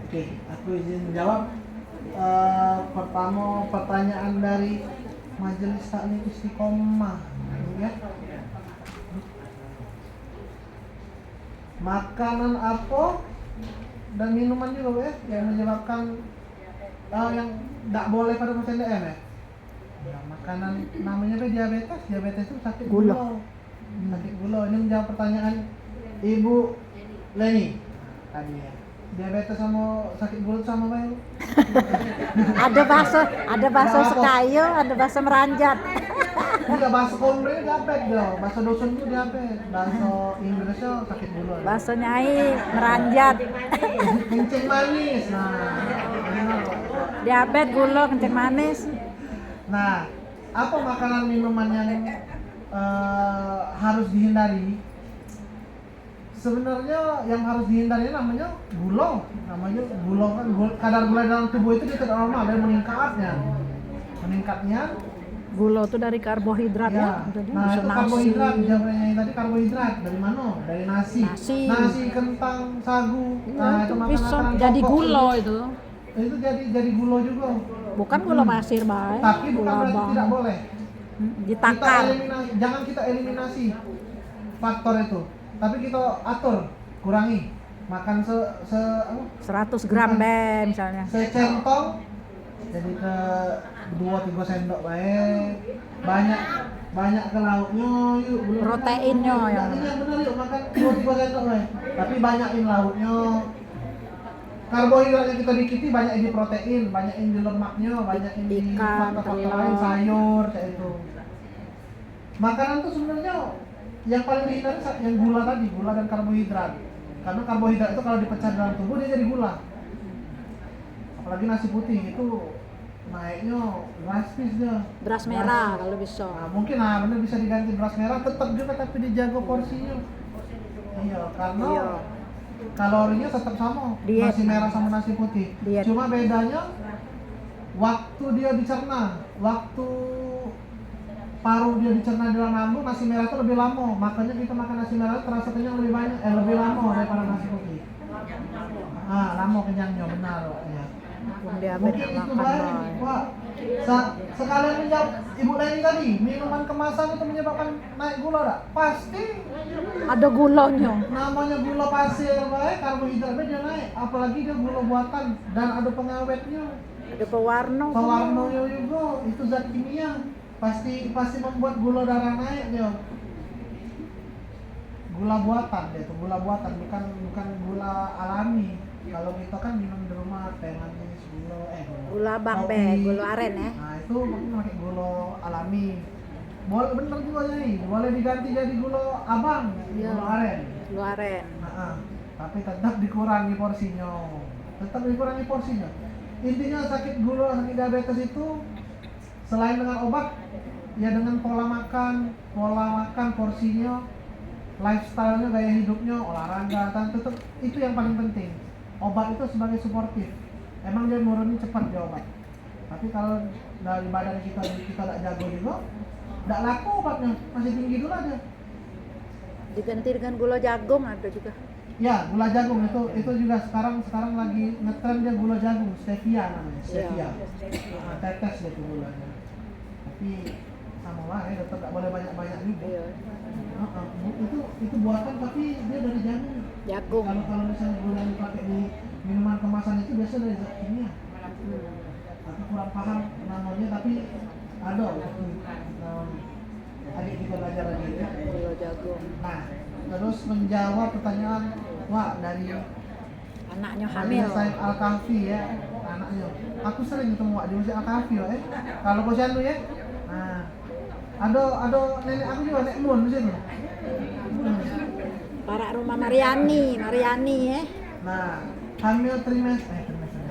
Oke, aku izin menjawab. Pertama pertanyaan dari Majelis Taklim Istiqomah, ya. Makanan apa dan minuman juga ya yang menyebabkan yang tidak boleh pada pasien DM ya? Ya, makanan namanya apa diabetes. Diabetes itu sakit gula. Sakit gula. Ini menjawab pertanyaan Ibu Leni tadi ya. Diabetes sama sakit gula itu sama apa ya? Ada bakso sekayu, ada bakso meranjat. Enggak, bakso kombre diabetes dong. Bakso dosun itu diabetes. Bakso Inggrisnya sakit gula. Bakso nyai meranjat. Kencing manis. Nah, Diabetes, gula, kencing manis. nah, apa makanan minuman yang harus dihindari? Sebenarnya yang harus dihindari namanya gula kan kadar gula dalam tubuh itu tidak normal dan meningkatnya Gula itu dari karbohidrat ya. Nah itu karbohidrat, jawabannya tadi karbohidrat dari mana? Dari nasi, kentang, sagu. Nah itu bisa makanan jadi pokok gula itu. Itu jadi gula juga. Bukan gula pasir, baik. Tapi bukan berarti tidak boleh. Ditakar. Jangan kita eliminasi faktor itu. Tapi kita atur, kurangi. Makan 100 gram misalnya. secentong jadi ke 2-3 sendok baik. Banyak ke lauknya yuk. Proteinnya ya. Iya benar yuk makan 2-3 sendok baik. Tapi banyakin lauknya. Karbohidrat yang kita dikiti banyakin di protein, banyakin di lemaknya, banyakin di ikan, faktor-faktor lain, sayur kayak itu. Makanan tuh sebenarnya yang paling dihindari yang gula tadi, gula dan karbohidrat. Karena karbohidrat itu kalau dipecah dalam tubuh dia jadi gula. Apalagi nasi putih itu naiknya drastis dia. Beras merah kalau bisa. Nah, mungkin benar bisa diganti beras merah, tetap juga tapi dijaga porsinya. Iya, karena kalorinya tetap sama. Diet. Nasi merah sama nasi putih. Diet. Cuma bedanya waktu dia dicerna, waktu paruh dia dicerna dalam lambung, nasi merah itu lebih lama. Makanya kita makan nasi merah terasa kenyang lebih lama daripada nasi putih. Lama kenyangnya, benar ya. Mungkin itu baik, Pak. Sekalian menjawab Ibu Leni tadi, minuman kemasan itu menyebabkan naik gula tak? Pasti. Ada gulanya. Namanya gula pasir, baik, karbohidratnya dia naik. Apalagi dia gula buatan dan ada pengawetnya. Ada pewarna. Pewarnanya juga, itu zat kimia. Pasti membuat gula darah naik dia. Gula buatan dia tuh, gula buatan bukan gula alami. Kalau kita kan minum di rumah teh manis, gula bang gula aren ya. Nah itu mungkin pakai gula alami. Boleh bener juga nih, boleh diganti jadi gula abang, Ya. gula aren. Gula aren. Tapi tetap dikurangi porsinya. Intinya sakit gula, sakit diabetes itu selain dengan obat, ya dengan pola makan porsinya, lifestyle-nya, gaya hidupnya, olahraga, tetap itu yang paling penting. Obat itu sebagai suportif. Emang dia nurunin cepat dia obat. Tapi kalau dari badan kita tidak jago juga, tidak laku obatnya, masih tinggi dulu aja. Diganti dengan gula jagung ada juga. Ya, gula jagung itu juga sekarang lagi ngetren dia gula jagung, stevia namanya, stevia. Tetes gitu gulanya. Tapi sama lah ya, tetap tidak boleh banyak juga. Iya. Itu buatan tapi dia dari jagung. Kalau misalnya gula yang dipakai di minuman kemasan itu biasa dari zat kimia. Aku kurang paham namanya tapi ada adik kita belajar lagi ya. Gula jagung. Nah, terus menjawab pertanyaan dari Anaknya hamil. Said Al-Kahfi ya, anaknya. Aku sering ketemu di Masjid Al-Kahfi ya. Kalau posyandu ya. Nah, ada nenek aku juga, Nek Mun di situ. Para rumah Mariani ya. Nah, hamil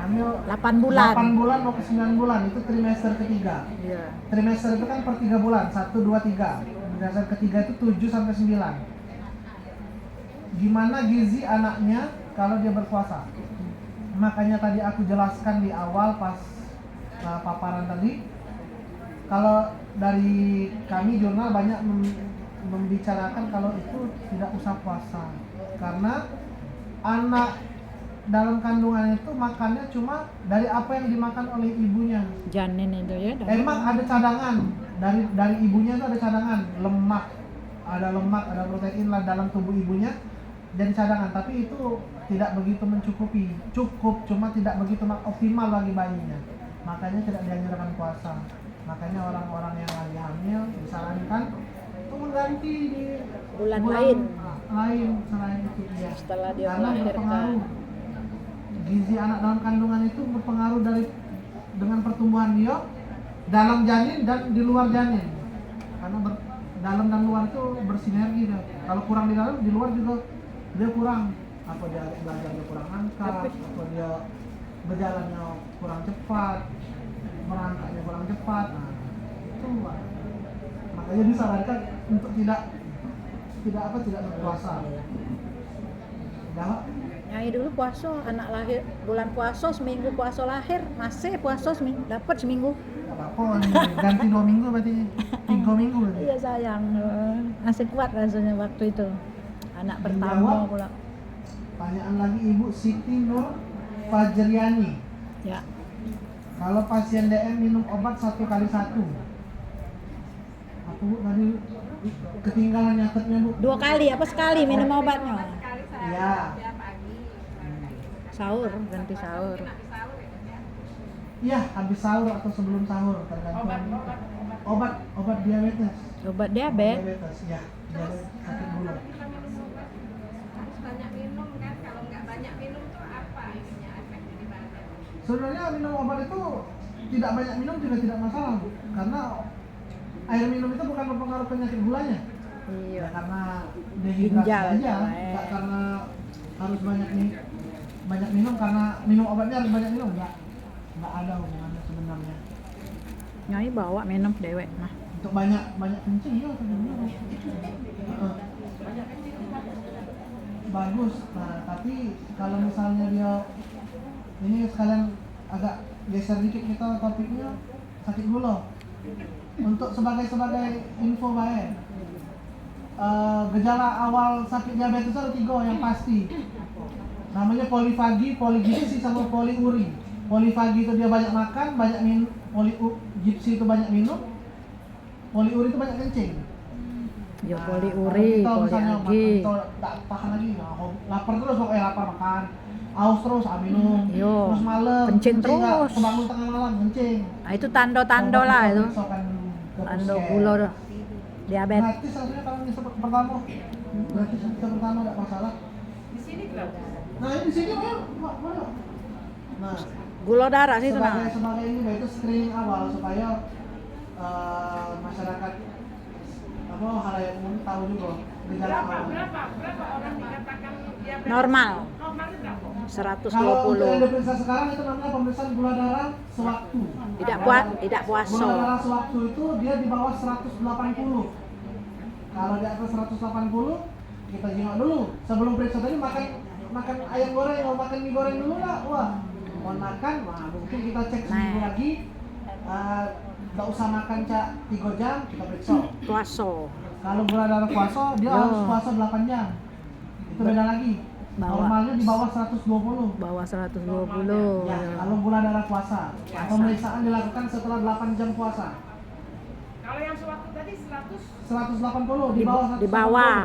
hamil 8 bulan. 8 bulan mau ke 9 bulan itu trimester ketiga. Iya. Trimester itu kan per 3 bulan, 1, 2, 3. Trimester ketiga itu 7 sampai 9. Gimana gizi anaknya kalau dia berpuasa? Makanya tadi aku jelaskan di awal pas paparan tadi, kalau dari kami jurnal banyak membicarakan kalau itu tidak usah puasa karena anak dalam kandungan itu makannya cuma dari apa yang dimakan oleh ibunya. Janin itu ya. Emang ada cadangan dari ibunya itu ada cadangan lemak, ada protein lah dalam tubuh ibunya jadi cadangan, tapi itu tidak begitu mencukupi. Cukup, cuma tidak begitu optimal bagi bayinya. Makanya tidak dianjurkan puasa. Makanya orang-orang yang lagi hamil disarankan untuk mengganti di Bulan lain selain itu ya. setelah dia Karena melahirkan. berpengaruh. Gizi anak dalam kandungan itu berpengaruh dengan pertumbuhan dia dalam janin dan di luar janin. Karena dalam dan luar itu bersinergi dia. Kalau kurang di dalam, di luar juga dia kurang. Apa dia belajarnya kurang angkat, atau dia berjalannya kurang cepat, merangkaknya kurang cepat. Nah, itu makanya disarankan untuk tidak berpuasa. Dah. Nyai dulu puasa, anak lahir bulan puasa, seminggu puasa lahir, masih puasa seminggu, dapat seminggu. Apa ganti 2 minggu berarti 3 minggu berarti. Iya sayang, masih kuat rasanya waktu itu. Anak pertama Dijawab. pula. Pertanyaan lagi Ibu Siti Nur Fajriani. Ya, Kalau pasien DM minum obat 1x1. Aku Bu tadi ketinggalan nyatetnya Bu. 2 kali apa sekali minum obatnya? Iya. Sahur, ganti sahur. Iya, habis sahur atau sebelum sahur tergantung. Obat diabetes. Obat diabetes. Diabetes, ya. Diabetes sakit gula. Harus banyak minum kan, kalau nggak banyak minum tuh apa ininya efeknya di badan? Sebenarnya minum obat itu tidak banyak minum juga tidak masalah Bu. Karena air minum itu bukan berpengaruh penyakit gulanya. Iya. Ya, karena dehidrasi Ginjal, aja, ya. nggak karena harus banyak minum karena minum obatnya harus banyak minum, nggak ada hubungannya sebenarnya. Nyai bawa minum dewek mah. Untuk banyak kencing ya sebenarnya. Bagus. Nah, tapi kalau misalnya dia ini sekalian agak geser dikit kita topiknya sakit gula. Untuk sebagai info baik. Gejala awal sakit diabetes ada 3 yang pasti. Namanya polifagi, poligipsi sama poliuri. Polifagi itu dia banyak makan, banyak minum. Poligipsi itu banyak minum. Poliuri itu banyak kencing. Ya Nah, poliuri, kalau kita misalnya poliagi. makan, kita tak tahan lagi, lapar terus pokoknya lapar makan. Aus terus, minum. Yo, Terus malam, kencing nggak, terus. kebangun tengah malam kencing. Nah, itu tanda-tanda lah itu. Tanda gula dah. Diabetes. Gratis harusnya kalau yang pertama. Gratis yang pertama nggak masalah. Di sini gratis. Nah ini di sini mana? Nah, Gula darah sih itu nah. sebagai ini itu screening awal supaya masyarakat halayak umum tahu juga gejala awal. Berapa orang dikatakan diabetes? Normal. Normalnya berapa? Kalau untuk yang 120. diperiksa sekarang itu namanya pemeriksaan gula darah sewaktu. Tidak Gula puasa. darah sewaktu itu dia di bawah 180. Kalau di atas 180 kita jengok dulu. Sebelum periksa tadi makan ayam goreng, mau makan mie goreng dulu lah. Wah, mau makan, mungkin kita cek seminggu Nah. lagi. Nggak usah makan 3 jam, kita periksa. Puasa. Kalau gula darah puasa, dia Yo. harus puasa 8 jam. Itu beda lagi. Bawah. Normalnya di bawah 120. Bawah 120. Ya, kalau gula darah puasa. Pemeriksaan dilakukan setelah 8 jam puasa. Kalau yang sewaktu tadi 100. 180 di bawah 180. Di bawah.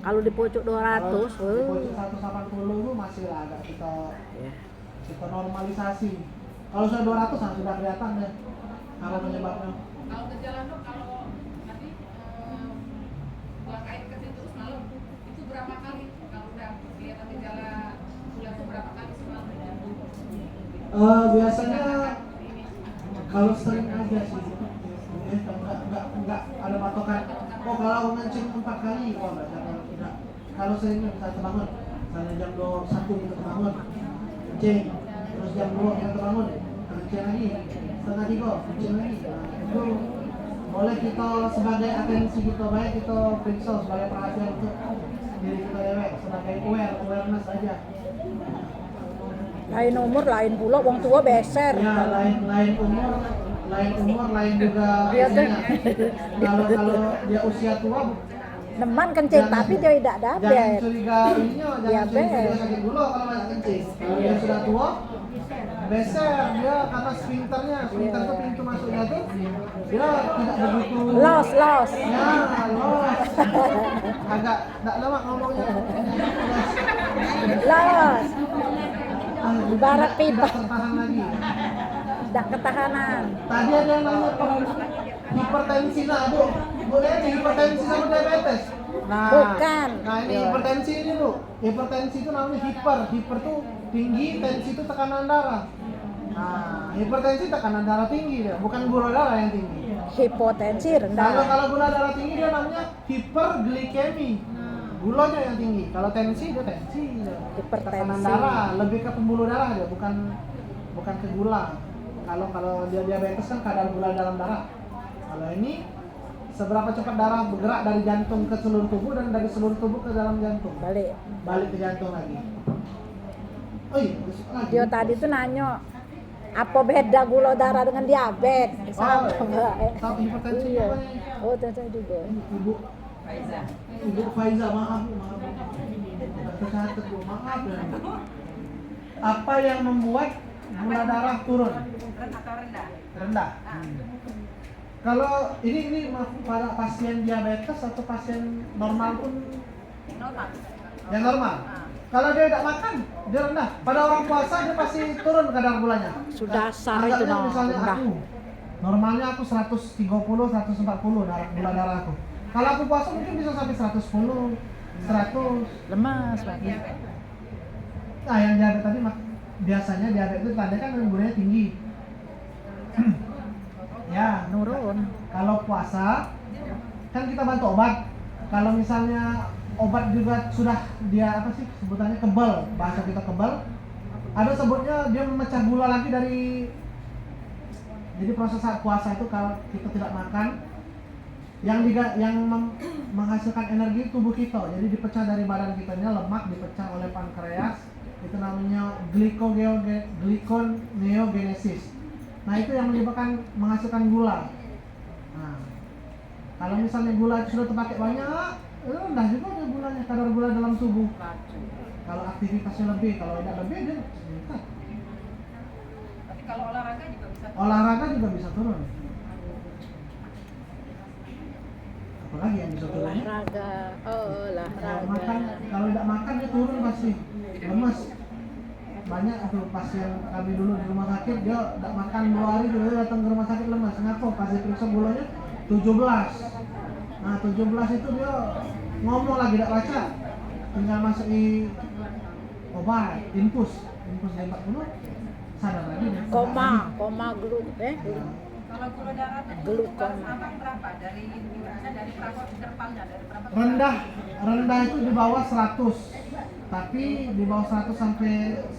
Kalau di pucuk 200, Kalau di pojok 180 itu masih lah agak Ya. kita normalisasi. Kalau sudah 200 sudah kelihatan deh apa penyebabnya. Kalau gejala dok, kalau tadi buang air kecil terus malam, itu berapa kali? Kalau udah kelihatan gejala gula itu berapa kali semalam? Biasanya kalau sering aja sih, nggak ada patokan. Oh kalau ngencing 4 kali, nggak. Kalau seringnya bisa terbangun, misalnya jam 1 kita terbangun, kencing, terus jam 2 kita terbangun, kencing lagi, setengah 3 kencing lagi. Nah, itu boleh kita sebagai atensi kita baik kita periksa sebagai perhatian untuk diri kita dewek, sebagai awareness aja. Lain umur, lain pula, wong tua beser. Ya, lain umur, lain juga Iya, tuh. usianya. Kalau dia usia tua Deman kencing tapi dia tidak Jangan diabetes. curiga ininya, jangan Diabetes. curiga dia sakit gula kalau banyak kencing. Kalau dia sudah tua, beser dia karena sphincternya, sphincter itu pintu masuknya tuh dia tidak begitu. Los. Ya, los. Agak tidak lama ngomongnya. Los. Ibarat Tidak pipa. tertahan lagi. Tidak ketahanan. Tadi ada yang nanya hipertensi, nah bu, boleh nih hipertensi sama diabetes. Nah, Bukan. Nah ini Ya. hipertensi ini bu, hipertensi itu namanya hiper tuh tinggi, tensi itu tekanan darah. Nah, hipertensi tekanan darah tinggi ya, bukan gula darah yang tinggi. Hipotensi Kalau rendah. kalau gula darah tinggi dia namanya hiperglikemi, gulanya yang tinggi. Kalau tensi dia tensi, Hipertensi. tekanan darah, lebih ke pembuluh darah dia, bukan ke gula. Kalau dia diabetes kan kadar gula dalam darah. Kalau ini seberapa cepat darah bergerak dari jantung ke seluruh tubuh dan dari seluruh tubuh ke dalam jantung. Balik ke jantung lagi. Oh iya, besok lagi. Dia tadi tuh nanya apa beda gula darah dengan diabetes? Sama enggak? Tahu hipertensi Iya. apa ya? Oh, tahu juga. Ibu Faiza, maaf Bu. Tercatat Bu, maaf ya. Apa yang membuat gula darah turun? Rendah. Kalau ini pada pasien diabetes atau pasien normal pun yang normal. Kalau dia tidak makan, dia rendah. Pada orang puasa dia pasti turun kadar gulanya. Sudah dasar itu Anggapnya no, misalnya rendah. aku, normalnya aku 130, 140 gula darah aku. Kalau aku puasa mungkin bisa sampai 110, 100. Lemas banget. Nah yang diabetes tadi biasanya diabetes itu tanda kan gulanya tinggi. Ya, Nurun. kalau puasa kan kita bantu obat. Kalau misalnya obat juga sudah dia apa sih sebutannya kebal, bahasa kita kebal. Ada sebutnya dia memecah gula lagi dari. Jadi proses saat puasa itu kalau kita tidak makan yang menghasilkan energi tubuh kita. Jadi dipecah dari badan kita, lemak dipecah oleh pankreas. Itu namanya glikoneogenesis. Nah itu yang menyebabkan menghasilkan gula. Nah, kalau misalnya gula sudah terpakai banyak, rendah juga dia gulanya, kadar gula dalam tubuh. Kalau aktivitasnya lebih, kalau tidak lebih dia meningkat. Tapi kalau olahraga juga bisa. Olahraga juga bisa turun. Apalagi yang bisa turun? Olahraga. Makan, kalau tidak makan dia turun pasti, lemes. Banyak tuh pasien kami dulu di rumah sakit, dia tidak makan 2 hari dia datang ke rumah sakit lemas. Kenapa? Pas diperiksa gulanya 17. Nah 17 itu dia ngomong lagi tidak baca, tinggal masuk di obat, infus di 40, sadar lagi dia. Koma glu Kalau gula darah tadi Glukon. abang berapa? Dari berapa intervalnya? Dari berapa? Rendah itu di bawah 100. Tapi di bawah 100 sampai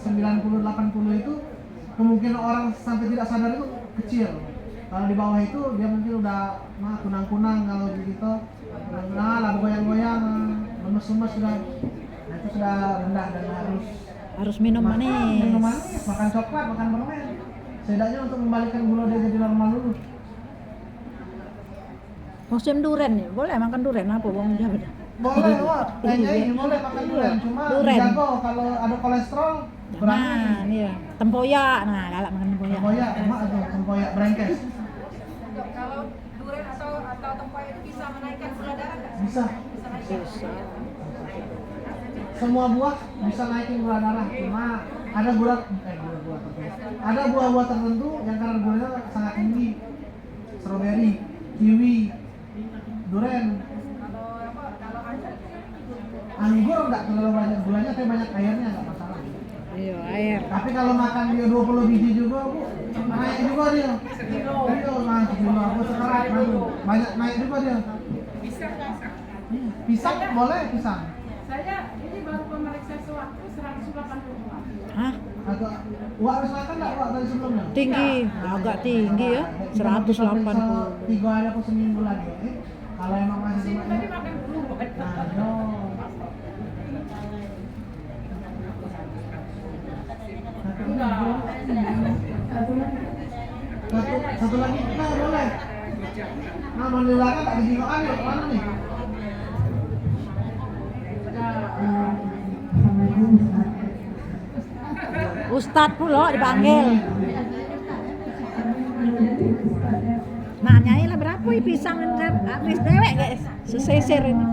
90-80 itu kemungkinan orang sampai tidak sadar itu kecil. Kalau di bawah itu dia mungkin udah kunang-kunang kalau gitu. Lalu goyang-goyang, lemes-lemes sudah. Nah itu sudah rendah dan harus minum manis. minum manis, makan coklat, makan permen. Setidaknya untuk membalikkan gula dia jadi normal dulu. Musim durian nih, boleh makan durian apa bang diabetes? Boleh, Wak. Ini boleh makan durian, cuma dijaga kalau ada kolesterol berani. Nah, iya. Tempoyak. Nah, galak makan tempoyak. Tempoyak, emak tuh tempoyak brengkes. Kalau durian atau tempoyak itu bisa menaikkan gula darah nggak? Bisa. Bisa naikkan. Semua buah bisa naikin gula darah, cuma ada ada buah-buah tertentu yang kadar gulanya sangat tinggi. Stroberi, kiwi, durian. Kalau Anggur enggak terlalu banyak gulanya, tapi banyak airnya enggak masalah. Iya, air. Tapi kalau makan dia 20 biji juga, Bu, naik juga dia. Iya, nah, sekilo aku sekarang banyak naik juga dia. Pisang boleh pisang. saya ini baru pemeriksa sewaktu 180-an. Hah? Atau Wak harus makan enggak Wak dari sebelumnya? Tinggi, agak tinggi ya. 180. 3 hari atau seminggu lagi. Kalau emang masih Sini cuma tadi makan dulu. nah, no. Satu lagi, nah boleh. Nah, mau diulangan tak dijingokan yuk, mana nih? Ustadz pula dipanggil. Nanyain lah berapa pisang habis dewek guys, sesisir ini.